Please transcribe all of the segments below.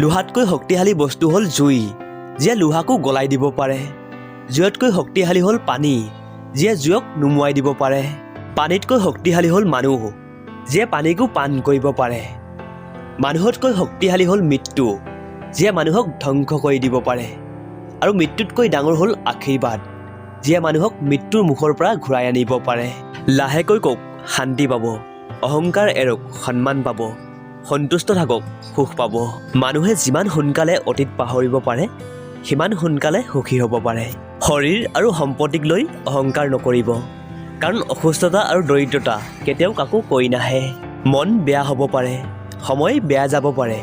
লোহাতকৈ শক্তিশালী বস্তু হ'ল জুই, যিয়ে লোহাকো গলাই দিব পাৰে। জুইতকৈ শক্তিশালী হ'ল পানী, যিয়ে জুইক নুমুৱাই দিব পাৰে। পানীতকৈ শক্তিশালী হ'ল মানুহ, যিয়ে পানীকো পান কৰিব পাৰে। মানুহতকৈ শক্তিশালী হ'ল মৃত্যু, যিয়ে মানুহক ধ্বংস কৰি দিব পাৰে। আৰু মৃত্যুতকৈ ডাঙৰ হ'ল আশীৰ্বাদ, যিয়ে মানুহক মৃত্যুৰ মুখৰ পৰা ঘূৰাই আনিব পাৰে। লাহেকৈ কওক, শান্তি পাব। অহংকাৰ এৰক, সন্মান পাব। সন্তুষ্ট থাকক, সুখ পাব। মানুহে যিমান সোনকালে অতীত পাহৰিব পাৰে, সিমান সোনকালে সুখী হ'ব পাৰে। শৰীৰ আৰু সম্পত্তিক লৈ অহংকাৰ নকৰিব, কাৰণ অসুস্থতা আৰু দৰিদ্ৰতা কেতিয়াও কাকো কৈ নাহে। মন বেয়া হ'ব পাৰে, সময় বেয়া যাব পাৰে,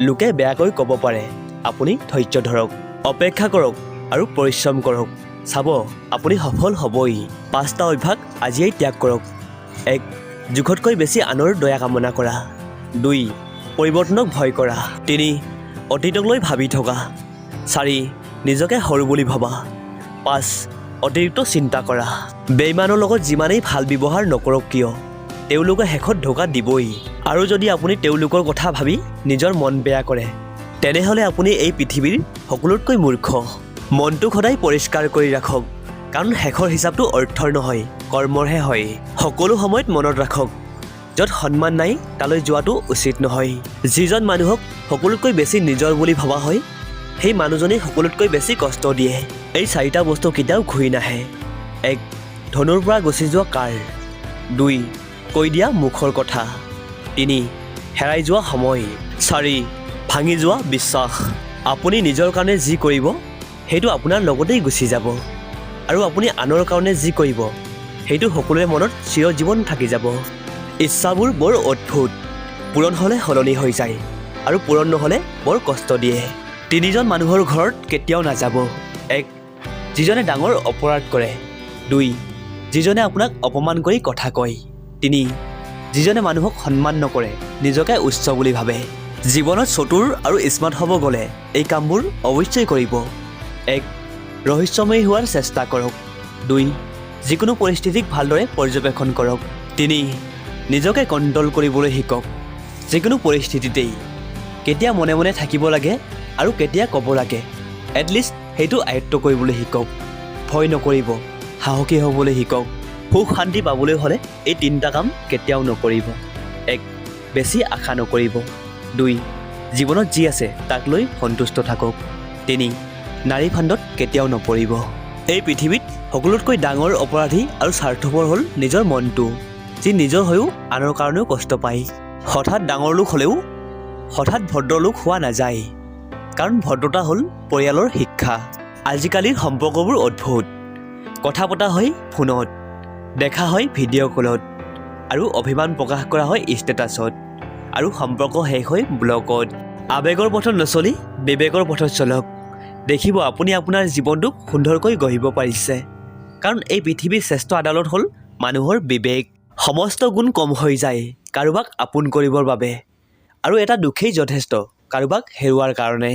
লোকে বেয়াকৈ ক'ব পাৰে। আপুনি ধৈৰ্য ধৰক, অপেক্ষা কৰক আৰু পৰিশ্ৰম কৰক। চাব, আপুনি সফল হ'বই। 5টা অভ্যাস আজিয়েই ত্যাগ কৰক। 1. জোখতকৈ বেছি আনৰ দয়া কামনা কৰা। 2. পৰিৱৰ্তনক ভয় কৰা। 3. অতীতক লৈ ভাবি থকা। 4. নিজকে সৰু বুলি ভাবা। 5. অতিৰিক্ত চিন্তা কৰা। বেইমানৰ লগত যিমানেই ভাল ব্যৱহাৰ নকৰক কিয়, তেওঁলোকে শেষত ধোকা দিবই। আৰু যদি আপুনি তেওঁলোকৰ কথা ভাবি নিজৰ মন বেয়া কৰে, তেনেহ'লে আপুনি এই পৃথিৱীৰ সকলোতকৈ মূৰ্খ। মনটোক সদায় পৰিষ্কাৰ কৰি ৰাখক, কাৰণ শেষৰ হিচাপটো অৰ্থৰ নহয়, কৰ্মৰহে হয়। সকলো সময়ত মনত ৰাখক, য'ত সন্মান নাই তালৈ যোৱাটো উচিত নহয়। যিজন মানুহক সকলোতকৈ বেছি নিজৰ বুলি ভবা হয়, সেই মানুহজনেই সকলোতকৈ বেছি কষ্ট দিয়ে। এই 4টা বস্তু কেতিয়াও ঘূৰি নাহে। 1. ধনুৰ পৰা গুচি যোৱা কাঁড়। 2. কৈ দিয়া মুখৰ কথা। 3. হেৰাই যোৱা সময়। 4. ভাঙি যোৱা বিশ্বাস। আপুনি নিজৰ কাৰণে যি কৰিব, সেইটো আপোনাৰ লগতেই গুচি যাব। আৰু আপুনি আনৰ কাৰণে যি কৰিব, সেইটো সকলোৰে মনত চিৰজীৱন থাকি যাব। ইচ্ছাবোৰ বৰ অদ্ভুত, পূৰণ হ'লে সলনি হৈ যায়, আৰু পূৰণ নহ'লে বৰ কষ্ট দিয়ে। 3জন মানুহৰ ঘৰত কেতিয়াও নাযাব। 1. যিজনে ডাঙৰ অপৰাধ কৰে। 2. যিজনে আপোনাক অপমান কৰি কথা কয়। 3. যিজনে মানুহক সন্মান নকৰে, নিজকে উচ্চ বুলি ভাবে। জীৱনত চতুৰ আৰু স্মাৰ্ট হ'ব গ'লে এই কামবোৰ অৱশ্যেই কৰিব। 1. ৰহস্যময়ী হোৱাৰ চেষ্টা কৰক। 2. যিকোনো পৰিস্থিতিক ভালদৰে পৰ্যবেক্ষণ কৰক। 3. নিজকে কণ্ট্ৰল কৰিবলৈ শিকক, যিকোনো পৰিস্থিতিতেই। কেতিয়া মনে মনে থাকিব লাগে আৰু কেতিয়া ক'ব লাগে, এটলিষ্ট সেইটো আয়ত্ব কৰিবলৈ শিকক। ভয় নকৰিব, সাহসী হ'বলৈ শিকক। সুখ শান্তি পাবলৈ হ'লে এই 3টা কাম কেতিয়াও নকৰিব। 1. বেছি আশা নকৰিব। 2. জীৱনত যি আছে তাক লৈ সন্তুষ্ট থাকক। 3. নাৰী ফান্দত কেতিয়াও নপৰিব। এই পৃথিৱীত সকলোতকৈ ডাঙৰ অপৰাধী আৰু স্বাৰ্থপৰ হ'ল নিজৰ মনটো, যি নিজৰ হৈও আনৰ কাৰণেও কষ্ট পায়। হঠাৎ ডাঙৰ লোক হ'লেও হঠাৎ ভদ্ৰলোক হোৱা নাযায়, কাৰণ ভদ্ৰতা হ'ল পৰিয়ালৰ শিক্ষা। আজিকালিৰ সম্পৰ্কবোৰ অদ্ভুত। কথা পতা হয় ফোনত, দেখা হয় ভিডিঅ' কলত, আৰু অভিমান প্ৰকাশ কৰা হয় ষ্টেটাছত, আৰু সম্পৰ্ক শেষ হয় ব্লগত। আৱেগৰ পথত নচলি বিবেকৰ পথত চলক। দেখিব আপুনি আপোনাৰ জীৱনটোক সুন্দৰকৈ গঢ়িব পাৰিছে, কাৰণ এই পৃথিৱীৰ শ্ৰেষ্ঠ আদালত হ'ল মানুহৰ বিবেক। সমস্ত গুণ কম হৈ যায় কাৰোবাক আপোন কৰিবৰ বাবে, আৰু এটা দুখেই যথেষ্ট কাৰোবাক হেৰুৱাৰ কাৰণে।